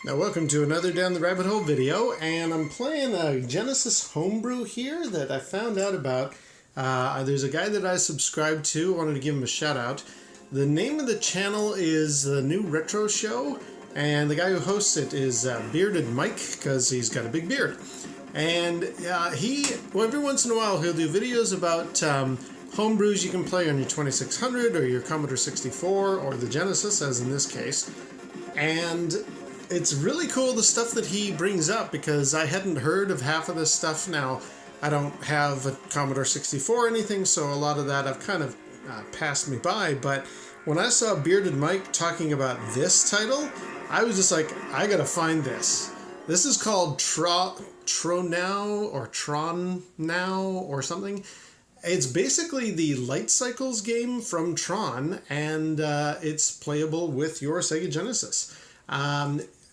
Now welcome to another Down the Rabbit Hole video, and I'm playing a Genesis homebrew here that I found out about. There's a guy that I subscribe to. I wanted to give him a shout out. The name of the channel is The New Retro Show, and the guy who hosts it is Bearded Mike, because he's got a big beard. And every once in a while he'll do videos about homebrews you can play on your 2600 or your Commodore 64 or the Genesis, as in this case. And it's really cool, the stuff that he brings up, because I hadn't heard of half of this stuff. Now, I don't have a Commodore 64 or anything, so a lot of that I've kind of passed me by. But when I saw Bearded Mike talking about this title, I was just like, I gotta find this. This is called Tro-Now or Tron Now or something. It's basically the Light Cycles game from Tron, and it's playable with your Sega Genesis.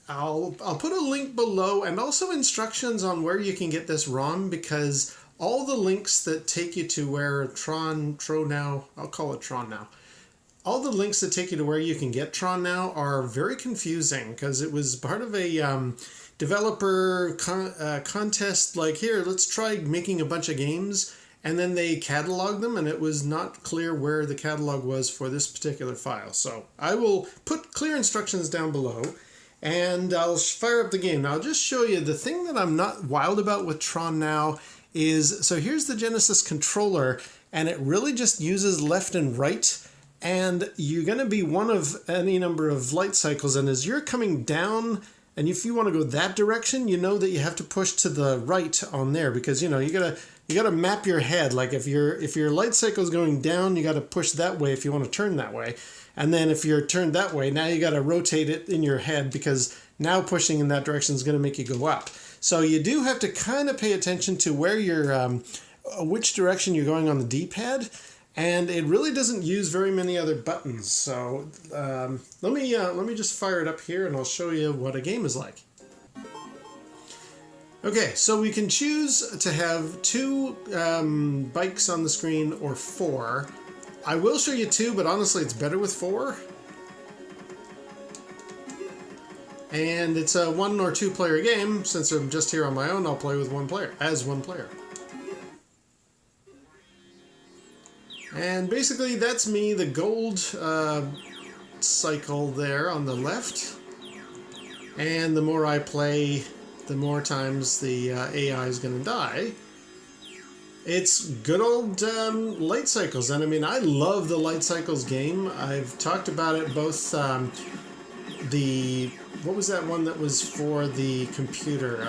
I'll put a link below and also instructions on where you can get this ROM, because all the links that take you to where Tro-Now, I'll call it Tron Now. All the links that take you to where you can get Tron Now are very confusing, because it was part of a developer contest, like, here, let's try making a bunch of games, and then they cataloged them, and it was not clear where the catalog was for this particular file. So I will put clear instructions down below, and I'll fire up the game. Now I'll just show you the thing that I'm not wild about with Tron Now is, so here's the Genesis controller, and it really just uses left and right, and you're going to be one of any number of light cycles, and as you're coming down, and if you want to go that direction, you know that you have to push to the right on there, because you gotta map your head. Like if your light cycle is going down, you got to push that way if you want to turn that way. And then if you're turned that way, now you got to rotate it in your head, because now pushing in that direction is going to make you go up. So you do have to kind of pay attention to where you're, which direction you're going on the D-pad. And it really doesn't use very many other buttons. So let me just fire it up here, and I'll show you what a game is like. Okay, so we can choose to have 2 bikes on the screen or 4. I will show you 2, but honestly it's better with 4. And it's a 1 or 2 player game. Since I'm just here on my own, I'll play with one player. And basically that's me, the gold cycle there on the left. And the more I play, the more times the AI is going to die. It's good old Light Cycles, and I mean, I love the Light Cycles game. I've talked about it both, what was that one that was for the computer?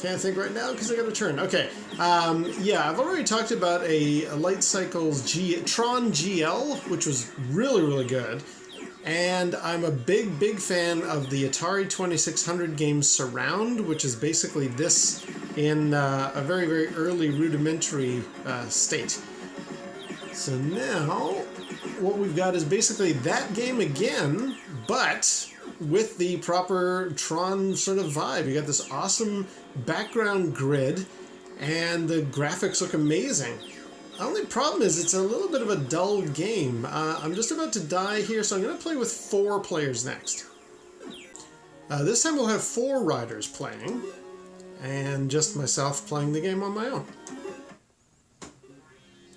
Can't think right now because I got a turn. Okay, yeah, I've already talked about a Light Cycles Tron GL, which was really, really good. And I'm a big fan of the Atari 2600 game Surround, which is basically this in a very, very early rudimentary state. So now what we've got is basically that game again, but with the proper Tron sort of vibe. You got this awesome background grid, and the graphics look amazing. The only problem is it's a little bit of a dull game. I'm just about to die here, so I'm going to play with 4 players next. This time we'll have 4 riders playing, and just myself playing the game on my own.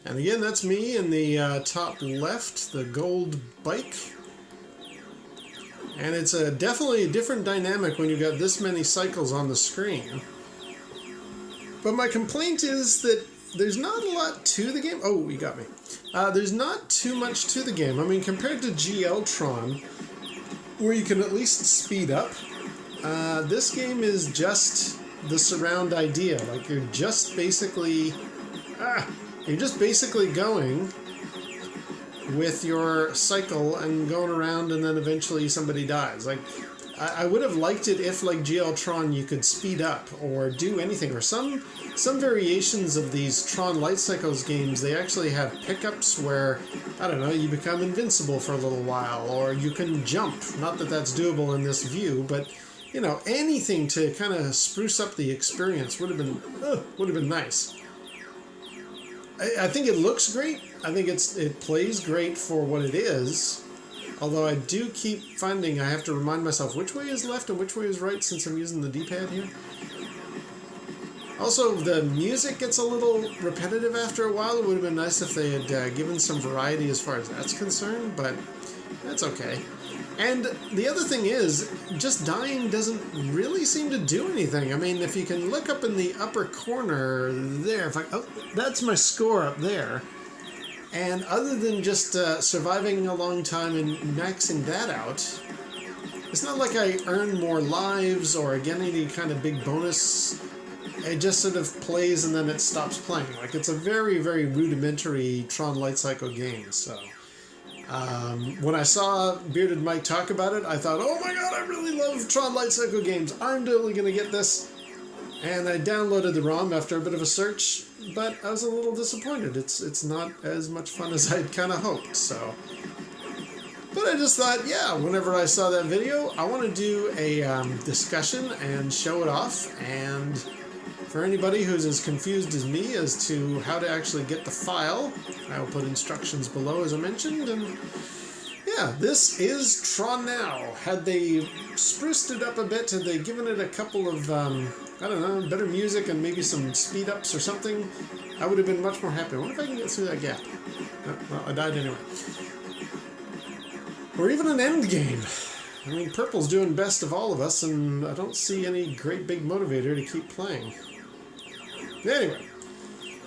And again, that's me in the top left, the gold bike. And it's definitely a different dynamic when you've got this many cycles on the screen. But my complaint is that there's not a lot to the game. Oh, you got me. There's not too much to the game. I mean, compared to GL Tron, where you can at least speed up, this game is just the surround idea. Like, you're just basically going with your cycle and going around, and then eventually somebody dies. Like, I would have liked it if, like GL Tron, you could speed up or do anything, or some variations of these Tron Light Cycles games, they actually have pickups where, I don't know, you become invincible for a little while, or you can jump. Not that that's doable in this view, but, you know, anything to kind of spruce up the experience would have been nice. I think it looks great. I think it plays great for what it is. Although I do keep finding I have to remind myself which way is left and which way is right since I'm using the D-pad here. Also, the music gets a little repetitive after a while. It would have been nice if they had given some variety as far as that's concerned, but that's okay. And the other thing is, just dying doesn't really seem to do anything. I mean, if you can look up in the upper corner there, oh, that's my score up there. And other than just surviving a long time and maxing that out, it's not like I earn more lives or get any kind of big bonus. It just sort of plays and then it stops playing. Like, it's a very, very rudimentary Tron Light Cycle game, so... when I saw Bearded Mike talk about it, I thought, oh my god, I really love Tron Light Cycle games. I'm totally going to get this. And I downloaded the ROM after a bit of a search, but I was a little disappointed. It's not as much fun as I'd kind of hoped, so... But I just thought, yeah, whenever I saw that video, I want to do a discussion and show it off, and... For anybody who's as confused as me as to how to actually get the file, I will put instructions below as I mentioned, and yeah, this is Tro-Now. Had they spruced it up a bit, had they given it a couple of, I don't know, better music and maybe some speed ups or something, I would have been much more happy. I wonder if I can get through that gap. Oh, well, I died anyway. Or even an end game. I mean, purple's doing best of all of us, and I don't see any great big motivator to keep playing. Anyway,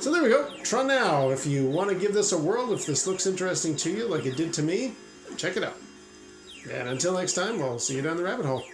so there we go, Tro-Now. If you want to give this a whirl, if this looks interesting to you like it did to me, check it out. And until next time, we'll see you down the rabbit hole.